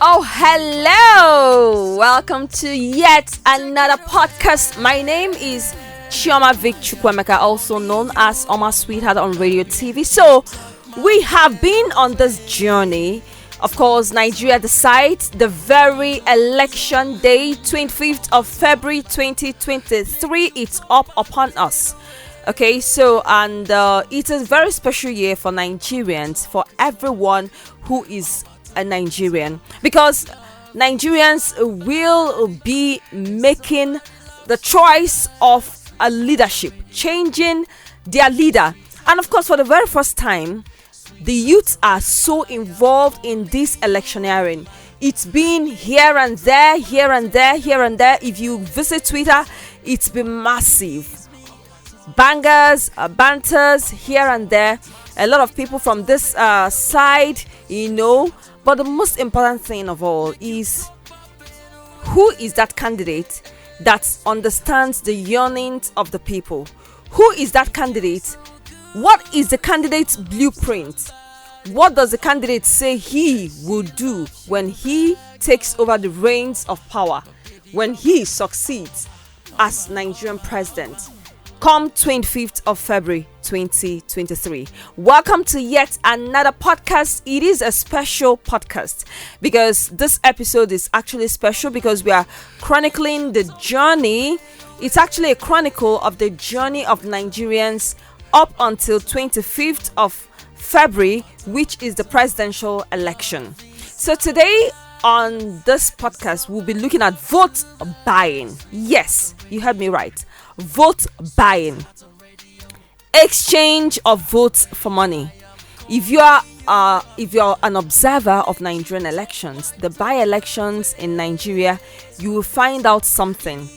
Oh, hello! Welcome to yet another podcast. My name is Chioma Vic Chukwemeka, also known as Oma Sweetheart on radio TV. So, we have been on this journey. Of course, Nigeria decides the very election day, 25th of February 2023. It's up upon us. Okay, so and it's a very special year for Nigerians, for everyone who is a Nigerian, because Nigerians will be making the choice of a leadership, changing their leader. And of course, for the very first time, the youths are so involved in this electioneering. It's been here and there, here and there, here and there. If you visit Twitter, it's been massive. Bangers, banters here and there. A lot of people from this side, But the most important thing of all is, who is that candidate that understands the yearnings of the people? Who is that candidate? What is the candidate's blueprint? What does the candidate say he will do when he takes over the reins of power, when he succeeds as Nigerian president? Come 25th of February 2023. Welcome to yet another podcast. It is a special podcast because this episode is actually special because we are chronicling the journey. It's actually a chronicle of the journey of Nigerians up until 25th of February, which is the presidential election. So today on this podcast, we'll be looking at vote buying. Yes, you heard me right. Vote buying, exchange of votes for money. If you're an observer of Nigerian elections, the by-elections in Nigeria, you will find out something.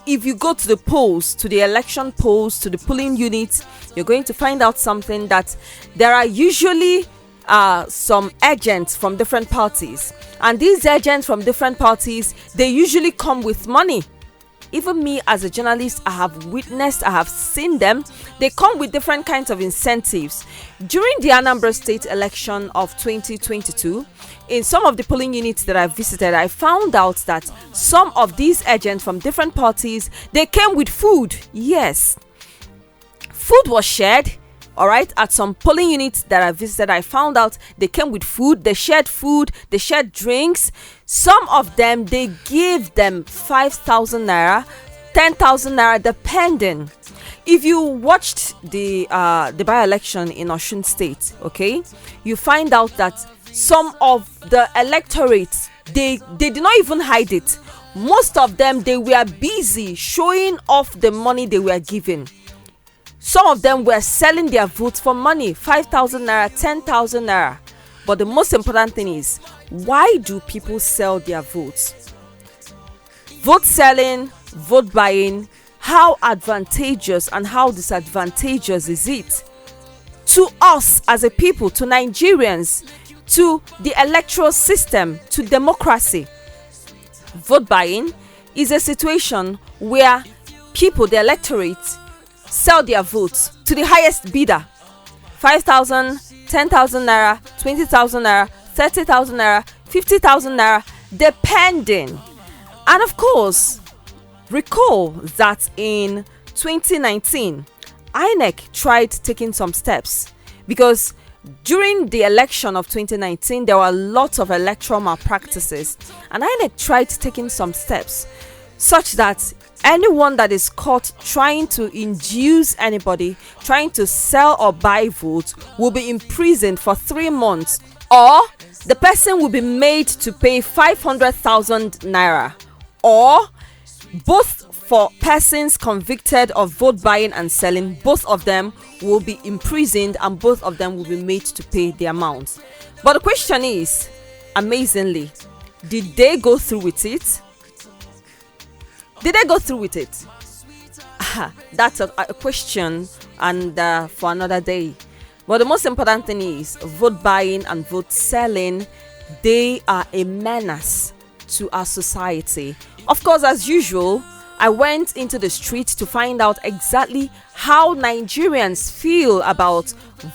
If you go to the polls, to the election polls, to the polling units, you're going to find out something, that there are usually some agents from different parties, and these agents from different parties, they usually come with money. Even me as a journalist, I have seen them. They come with different kinds of incentives. During the Anambra State election of 2022, in some of the polling units that I visited, I found out that some of these agents from different parties, they came with food. Yes, food was shared. All right, at some polling units that I visited, I found out they came with food, they shared drinks. Some of them, they give them 5,000 naira, 10,000 naira, depending. If you watched the by-election in Osun State, okay, you find out that some of the electorates, they did not even hide it. Most of them, they were busy showing off the money they were given. Some of them were selling their votes for money, 5,000 naira, 10,000 naira. But the most important thing is, why do people sell their votes? Vote selling, vote buying, how advantageous and how disadvantageous is it to us as a people, to Nigerians, to the electoral system, to democracy? Vote buying is a situation where people, the electorate, sell their votes to the highest bidder. 5,000, 10,000 naira, 20,000 naira, 30,000 naira, 50,000 naira, depending. And of course, recall that in 2019, INEC tried taking some steps, because during the election of 2019, there were lots of electoral malpractices, and INEC tried taking some steps such that anyone that is caught trying to induce anybody, trying to sell or buy votes, will be imprisoned for 3 months, or the person will be made to pay 500,000 naira, or both. For persons convicted of vote buying and selling, both of them will be imprisoned and both of them will be made to pay the amount. But the question is, amazingly, did they go through with it? Did they go through with it? That's a question, and for another day. But the most important thing is, vote buying and vote selling, they are a menace to our society. Of course, as usual, I went into the street to find out exactly how Nigerians feel about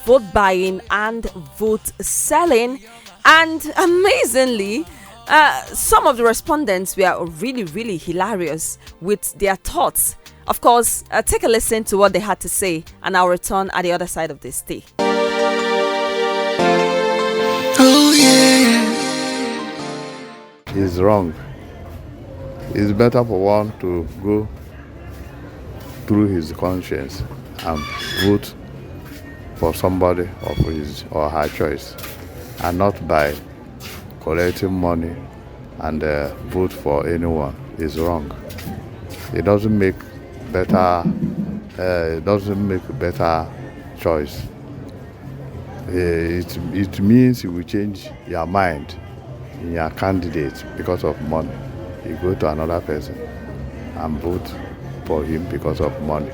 vote buying and vote selling. And amazingly, some of the respondents were really, really hilarious with their thoughts. Of course, take a listen to what they had to say, and I'll return at the other side of this day. Oh yeah. It's wrong. It's better for one to go through his conscience and vote for somebody of his or her choice, and not by collecting money and vote for anyone. Is wrong. It doesn't make better. It doesn't make a better choice. It means you will change your mind in your candidate because of money. You go to another person and vote for him because of money,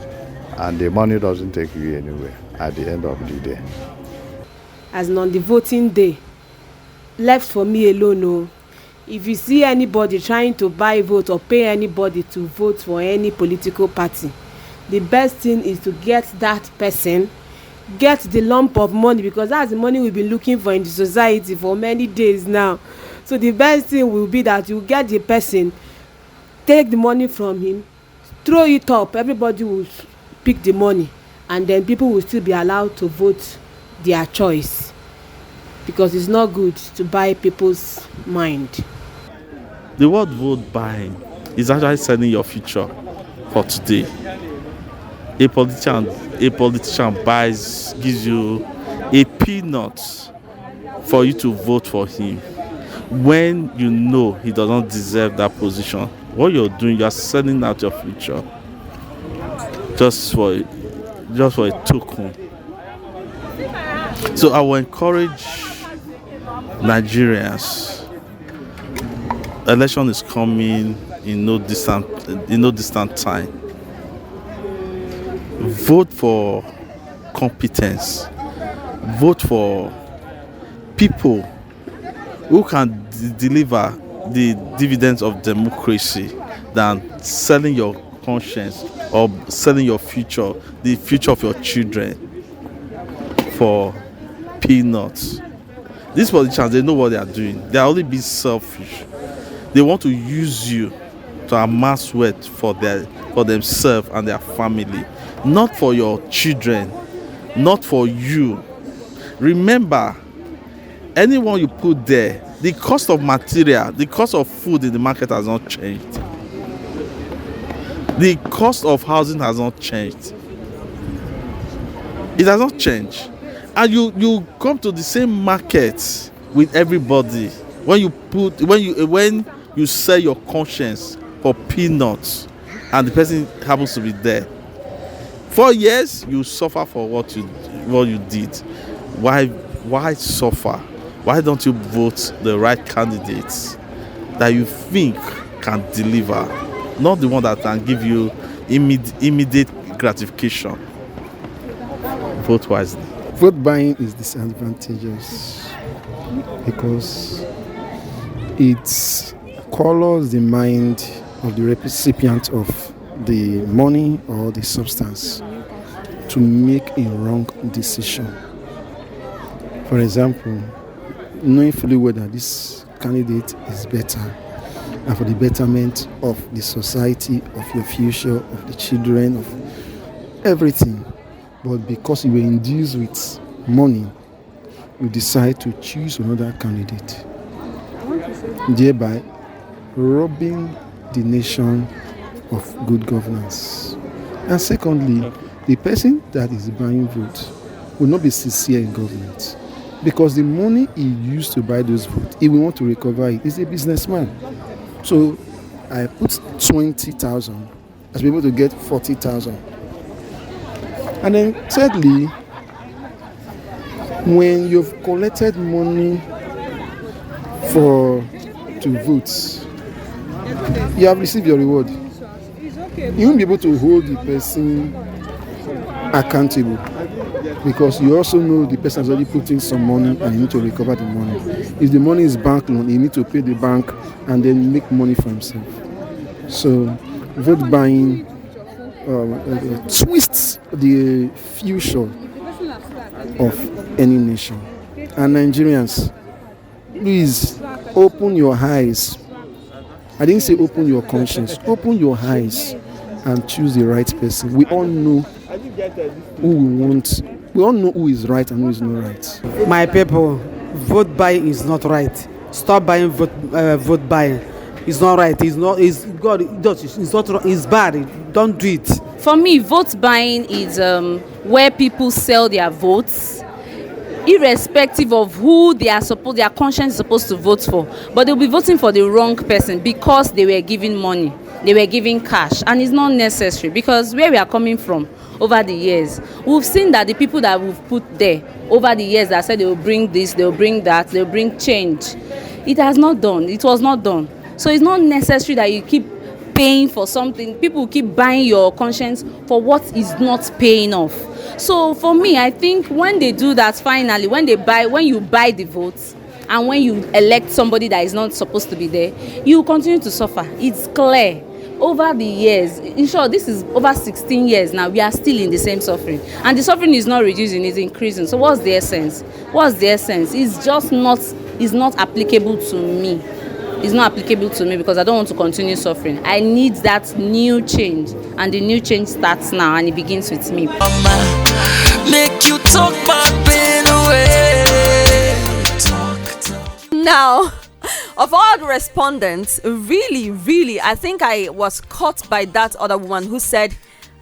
and the money doesn't take you anywhere at the end of the day. As on the voting day, left for me alone. No, if you see anybody trying to buy vote or pay anybody to vote for any political party, the best thing is to get that person, get the lump of money, because that's the money we've been looking for in the society for many days now. So the best thing will be that you get the person, take the money from him, throw it up, everybody will pick the money, and then people will still be allowed to vote their choice, because it's not good to buy people's mind. The word vote buying is actually selling your future for today. A politician gives you a peanut for you to vote for him when you know he does not deserve that position. What you're doing, you're selling out your future just for a token. So I will encourage Nigerians. Election is coming in no distant time. Vote for competence. Vote for people who can deliver the dividends of democracy than selling your conscience or selling your future, the future of your children, for peanuts. These politicians, they know what they are doing. They are only being selfish. They want to use you to amass wealth for themselves and their family, not for your children, not for you. Remember, anyone you put there, the cost of material, the cost of food in the market has not changed. The cost of housing has not changed. It has not changed. And you come to the same market with everybody when you sell your conscience for peanuts and the person happens to be there. 4 years you suffer for what you did. Why suffer? Why don't you vote the right candidates that you think can deliver, not the one that can give you immediate gratification? Vote wisely. Vote buying is disadvantageous because it colors the mind of the recipient of the money or the substance to make a wrong decision. For example, knowing fully well that this candidate is better and for the betterment of the society, of your future, of the children, of everything, but because you were induced with money, you decide to choose another candidate, thereby robbing the nation of good governance. And secondly, the person that is buying votes will not be sincere in government, because the money he used to buy those votes, he will want to recover it. He's a businessman. So I put 20,000 as be able to get 40,000. And then thirdly, when you've collected money to vote, you have received your reward. You won't be able to hold the person accountable, because you also know the person has already put in some money and you need to recover the money. If the money is bank loan, you need to pay the bank and then make money for himself. So vote buying twists the future of any nation. And Nigerians, Please open your eyes. I didn't say open your conscience. Open your eyes and choose the right person. We all know who we want. We all know who is right and who is not right. My people, vote buying is not right. Stop buying vote buying. It's not right. It's not. It's God. It's not. It's bad. Don't do it. For me, vote buying is where people sell their votes, irrespective of who their conscience is supposed to vote for. But they'll be voting for the wrong person because they were given money, they were given cash, and it's not necessary, because where we are coming from over the years, we've seen that the people that we've put there over the years that said they will bring this, they will bring that, they will bring change, it has not done. It was not done. So it's not necessary that you keep paying for something. People keep buying your conscience for what is not paying off. So for me, I think when they do that, finally, when you buy the votes and when you elect somebody that is not supposed to be there, you continue to suffer. It's clear. Over the years, in short, this is over 16 years now, we are still in the same suffering. And the suffering is not reducing, it's increasing. So what's the essence? What's the essence? It's not applicable to me. It's not applicable to me because I don't want to continue suffering. I need that new change. And the new change starts now and it begins with me. Make you talk my pain away. Now, of all the respondents, really, I think I was caught by that other woman who said,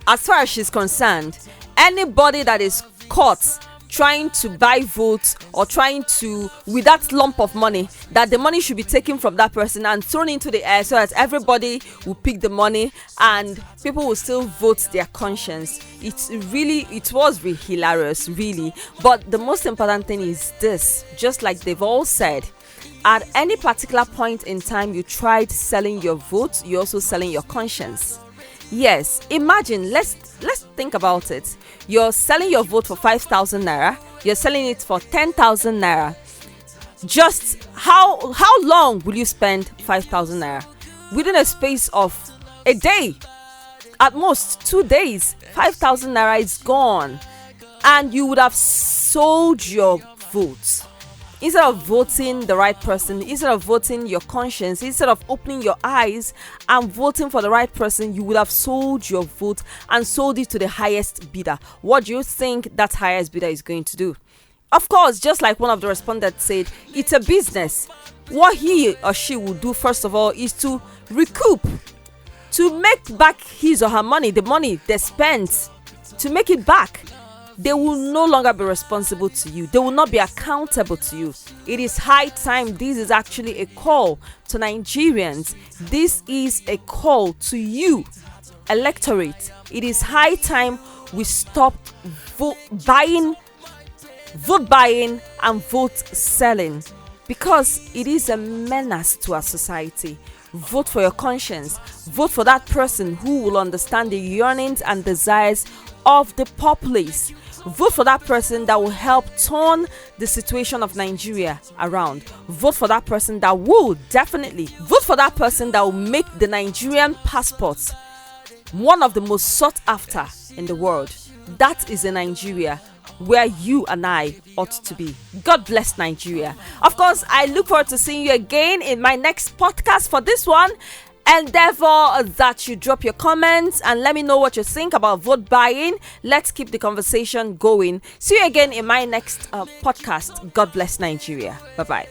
as far as she's concerned, anybody that is caught trying to buy votes or trying to, with that lump of money, that the money should be taken from that person and thrown into the air so that everybody will pick the money and people will still vote their conscience. It was really hilarious, really. But the most important thing is this, just like they've all said, at any particular point in time you tried selling your vote, you're also selling your conscience. Yes, imagine, let's think about it. You're selling your vote for 5,000 naira, you're selling it for 10,000 naira. Just how long will you spend 5,000 naira? Within a space of a day, at most 2 days, 5,000 naira is gone, and you would have sold your vote. Instead of voting the right person, instead of voting your conscience, instead of opening your eyes and voting for the right person, you would have sold your vote and sold it to the highest bidder. What do you think that highest bidder is going to do? Of course, just like one of the respondents said, it's a business. What he or she will do, first of all, is to recoup, to make back his or her money, the money they spent, to make it back. They will no longer be responsible to you. They will not be accountable to you. It is high time. This is actually a call to Nigerians. This is a call to you, electorate. It is high time we stop vote buying and vote selling, because it is a menace to our society. Vote for your conscience. Vote for that person who will understand the yearnings and desires of the populace. Vote for that person that will help turn the situation of Nigeria around. Vote for that person that will definitely vote for that person that will make the Nigerian passport one of the most sought after in the world. That is a Nigeria where you and I ought to be. God bless Nigeria. Of course, I look forward to seeing you again in my next podcast. For this one, endeavor that you drop your comments and let me know what you think about vote buying. Let's keep the conversation going. See you again in my next podcast. God bless Nigeria. Bye-bye.